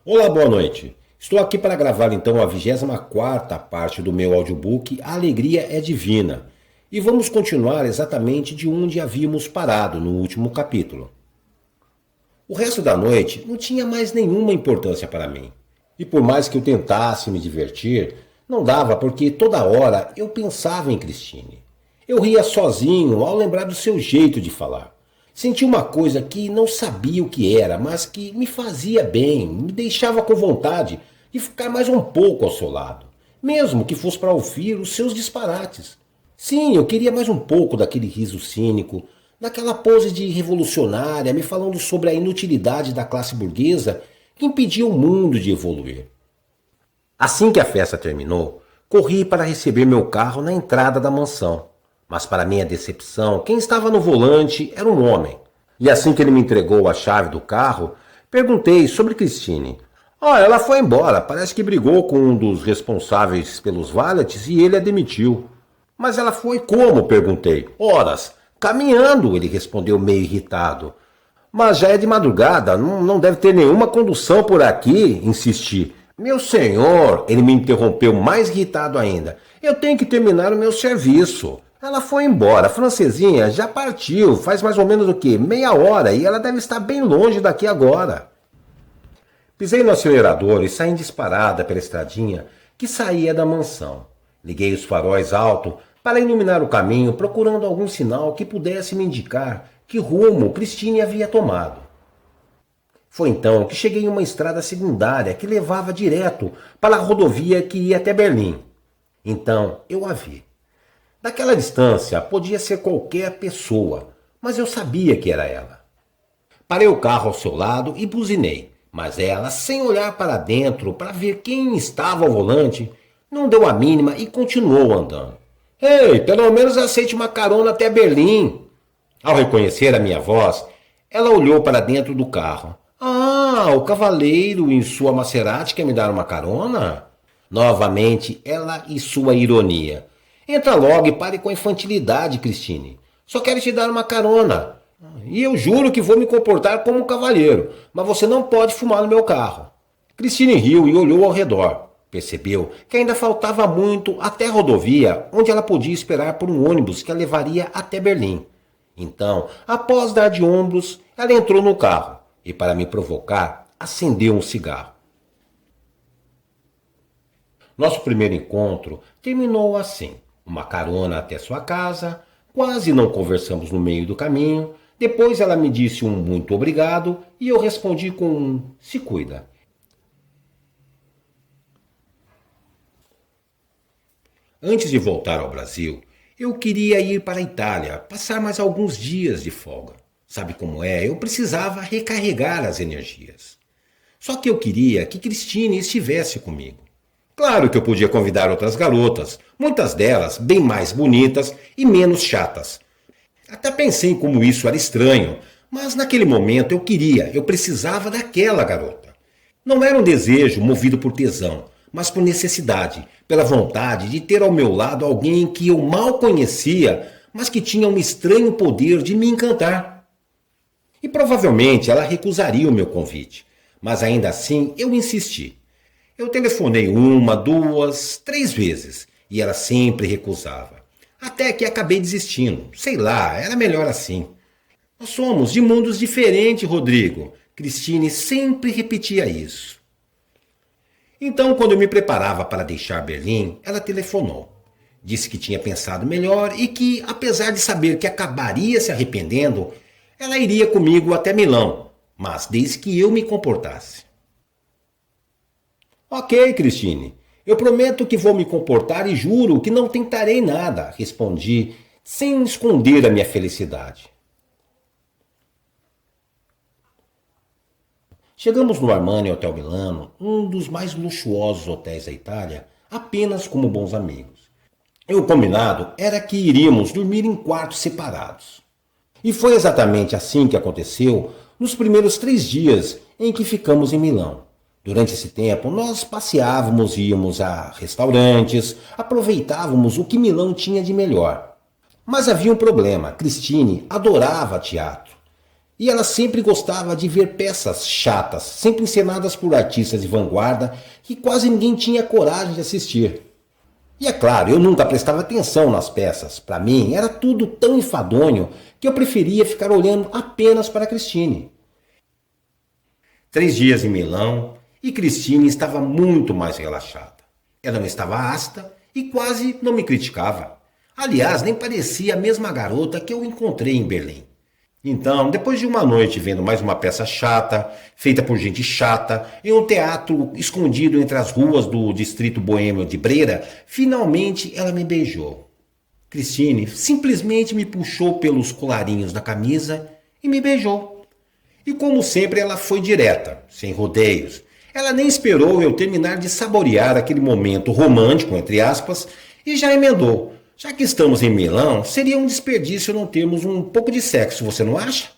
Olá, boa noite. Estou aqui para gravar então a 24ª parte do meu audiobook A Alegria é Divina. E vamos continuar exatamente de onde havíamos parado no último capítulo. O resto da noite não tinha mais nenhuma importância para mim. E por mais que eu tentasse me divertir, não dava porque toda hora eu pensava em Christine. Eu ria sozinho ao lembrar do seu jeito de falar. Senti uma coisa que não sabia o que era, mas que me fazia bem, me deixava com vontade de ficar mais um pouco ao seu lado, mesmo que fosse para ouvir os seus disparates. Sim, eu queria mais um pouco daquele riso cínico, daquela pose de revolucionária me falando sobre a inutilidade da classe burguesa que impedia o mundo de evoluir. Assim que a festa terminou, corri para receber meu carro na entrada da mansão. Mas para minha decepção, quem estava no volante era um homem. E assim que ele me entregou a chave do carro, perguntei sobre Christine. Ela foi embora, parece que brigou com um dos responsáveis pelos valets e ele a demitiu. Mas ela foi como? Perguntei. Horas. Caminhando, ele respondeu meio irritado. Mas já é de madrugada, não deve ter nenhuma condução por aqui, insisti. Meu senhor, ele me interrompeu mais irritado ainda. Eu tenho que terminar o meu serviço. Ela foi embora, a francesinha já partiu, faz mais ou menos o quê? Meia hora e ela deve estar bem longe daqui agora. Pisei no acelerador e saí disparada pela estradinha que saía da mansão. Liguei os faróis alto para iluminar o caminho, procurando algum sinal que pudesse me indicar que rumo Christine havia tomado. Foi então que cheguei em uma estrada secundária que levava direto para a rodovia que ia até Berlim. Então eu a vi. Daquela distância podia ser qualquer pessoa, mas eu sabia que era ela. Parei o carro ao seu lado e buzinei, mas ela, sem olhar para dentro para ver quem estava ao volante, não deu a mínima e continuou andando. Ei, pelo menos aceite uma carona até Berlim. Ao reconhecer a minha voz, ela olhou para dentro do carro. O cavaleiro em sua Maserati quer me dar uma carona? Novamente, ela e sua ironia. Entra logo e pare com a infantilidade, Christine. Só quero te dar uma carona. E eu juro que vou me comportar como um cavalheiro, mas você não pode fumar no meu carro. Christine riu e olhou ao redor. Percebeu que ainda faltava muito até a rodovia, onde ela podia esperar por um ônibus que a levaria até Berlim. Então, após dar de ombros, ela entrou no carro e, para me provocar, acendeu um cigarro. Nosso primeiro encontro terminou assim. Uma carona até sua casa, quase não conversamos no meio do caminho, depois ela me disse um muito obrigado e eu respondi com um se cuida. Antes de voltar ao Brasil, eu queria ir para a Itália, passar mais alguns dias de folga. Sabe como é? Eu precisava recarregar as energias. Só que eu queria que Christine estivesse comigo. Claro que eu podia convidar outras garotas, muitas delas bem mais bonitas e menos chatas. Até pensei em como isso era estranho, mas naquele momento eu precisava daquela garota. Não era um desejo movido por tesão, mas por necessidade, pela vontade de ter ao meu lado alguém que eu mal conhecia, mas que tinha um estranho poder de me encantar. E provavelmente ela recusaria o meu convite, mas ainda assim eu insisti. Eu telefonei 1, 2, 3 vezes e ela sempre recusava. Até que acabei desistindo. Sei lá, era melhor assim. Nós somos de mundos diferentes, Rodrigo. Christine sempre repetia isso. Então, quando eu me preparava para deixar Berlim, ela telefonou. Disse que tinha pensado melhor e que, apesar de saber que acabaria se arrependendo, ela iria comigo até Milão, mas desde que eu me comportasse. Ok, Christine. Eu prometo que vou me comportar e juro que não tentarei nada, respondi, sem esconder a minha felicidade. Chegamos no Armani Hotel Milano, um dos mais luxuosos hotéis da Itália, apenas como bons amigos. O combinado era que iríamos dormir em quartos separados. E foi exatamente assim que aconteceu nos primeiros 3 dias em que ficamos em Milão. Durante esse tempo, nós passeávamos, íamos a restaurantes, aproveitávamos o que Milão tinha de melhor. Mas havia um problema, Christine adorava teatro. E ela sempre gostava de ver peças chatas, sempre encenadas por artistas de vanguarda que quase ninguém tinha coragem de assistir. E é claro, eu nunca prestava atenção nas peças. Para mim, era tudo tão enfadonho que eu preferia ficar olhando apenas para Christine. 3 dias em Milão e Christine estava muito mais relaxada. Ela não estava ácida e quase não me criticava. Aliás, nem parecia a mesma garota que eu encontrei em Berlim. Então, depois de uma noite vendo mais uma peça chata, feita por gente chata, em um teatro escondido entre as ruas do distrito boêmio de Brera, finalmente ela me beijou. Christine simplesmente me puxou pelos colarinhos da camisa e me beijou. E como sempre ela foi direta, sem rodeios. Ela nem esperou eu terminar de saborear aquele momento romântico, entre aspas, e já emendou. Já que estamos em Milão, seria um desperdício não termos um pouco de sexo, você não acha?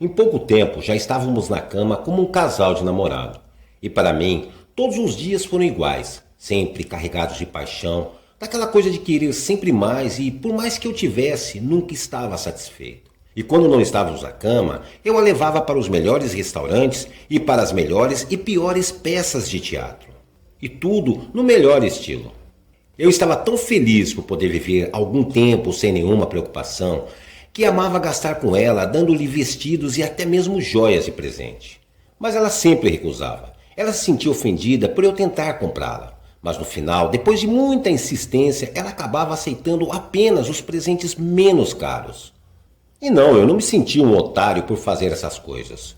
Em pouco tempo já estávamos na cama como um casal de namorado. E para mim, todos os dias foram iguais, sempre carregados de paixão, daquela coisa de querer sempre mais e por mais que eu tivesse, nunca estava satisfeito. E quando não estávamos na cama, eu a levava para os melhores restaurantes e para as melhores e piores peças de teatro. E tudo no melhor estilo. Eu estava tão feliz por poder viver algum tempo sem nenhuma preocupação, que amava gastar com ela, dando-lhe vestidos e até mesmo joias de presente. Mas ela sempre recusava. Ela se sentia ofendida por eu tentar comprá-la. Mas no final, depois de muita insistência, ela acabava aceitando apenas os presentes menos caros. E não, eu não me sentia um otário por fazer essas coisas.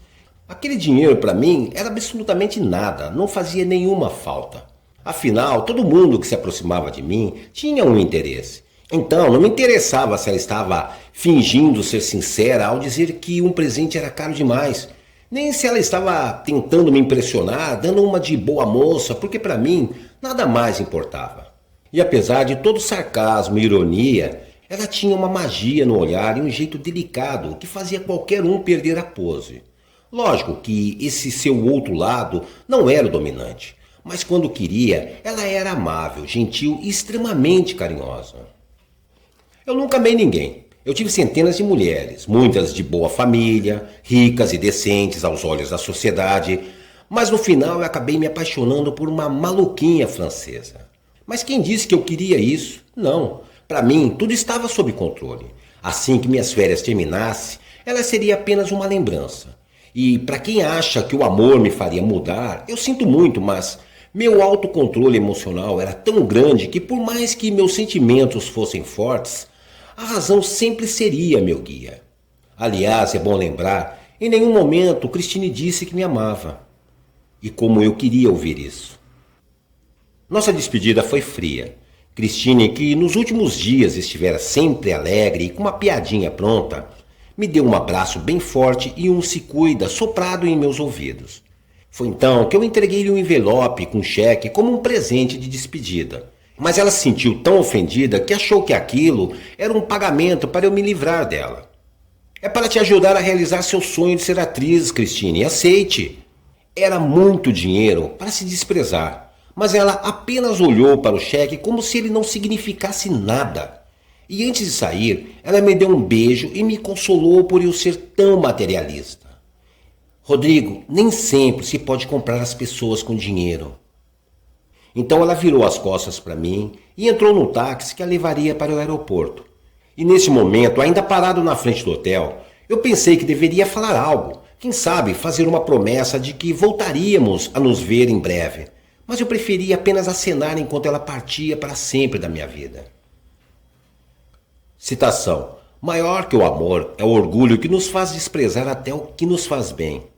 Aquele dinheiro para mim era absolutamente nada, não fazia nenhuma falta. Afinal, todo mundo que se aproximava de mim tinha um interesse. Então, não me interessava se ela estava fingindo ser sincera ao dizer que um presente era caro demais. Nem se ela estava tentando me impressionar, dando uma de boa moça, porque para mim nada mais importava. E apesar de todo sarcasmo e ironia, ela tinha uma magia no olhar e um jeito delicado que fazia qualquer um perder a pose. Lógico que esse seu outro lado não era o dominante. Mas quando queria, ela era amável, gentil e extremamente carinhosa. Eu nunca amei ninguém. Eu tive centenas de mulheres, muitas de boa família, ricas e decentes aos olhos da sociedade, mas no final eu acabei me apaixonando por uma maluquinha francesa. Mas quem disse que eu queria isso? Não. Para mim, tudo estava sob controle. Assim que minhas férias terminassem, ela seria apenas uma lembrança. E para quem acha que o amor me faria mudar, eu sinto muito, mas meu autocontrole emocional era tão grande que por mais que meus sentimentos fossem fortes, a razão sempre seria meu guia. Aliás, é bom lembrar, em nenhum momento Christine disse que me amava. E como eu queria ouvir isso. Nossa despedida foi fria. Christine, que nos últimos dias estivera sempre alegre e com uma piadinha pronta, me deu um abraço bem forte e um se cuida soprado em meus ouvidos. Foi então que eu entreguei-lhe um envelope com cheque como um presente de despedida. Mas ela se sentiu tão ofendida que achou que aquilo era um pagamento para eu me livrar dela. É para te ajudar a realizar seu sonho de ser atriz, Christine, aceite. Era muito dinheiro para se desprezar, mas ela apenas olhou para o cheque como se ele não significasse nada. E antes de sair, ela me deu um beijo e me consolou por eu ser tão materialista. Rodrigo, nem sempre se pode comprar as pessoas com dinheiro. Então ela virou as costas para mim e entrou no táxi que a levaria para o aeroporto. E nesse momento, ainda parado na frente do hotel, eu pensei que deveria falar algo. Quem sabe fazer uma promessa de que voltaríamos a nos ver em breve. Mas eu preferia apenas acenar enquanto ela partia para sempre da minha vida. Citação. Maior que o amor é o orgulho que nos faz desprezar até o que nos faz bem.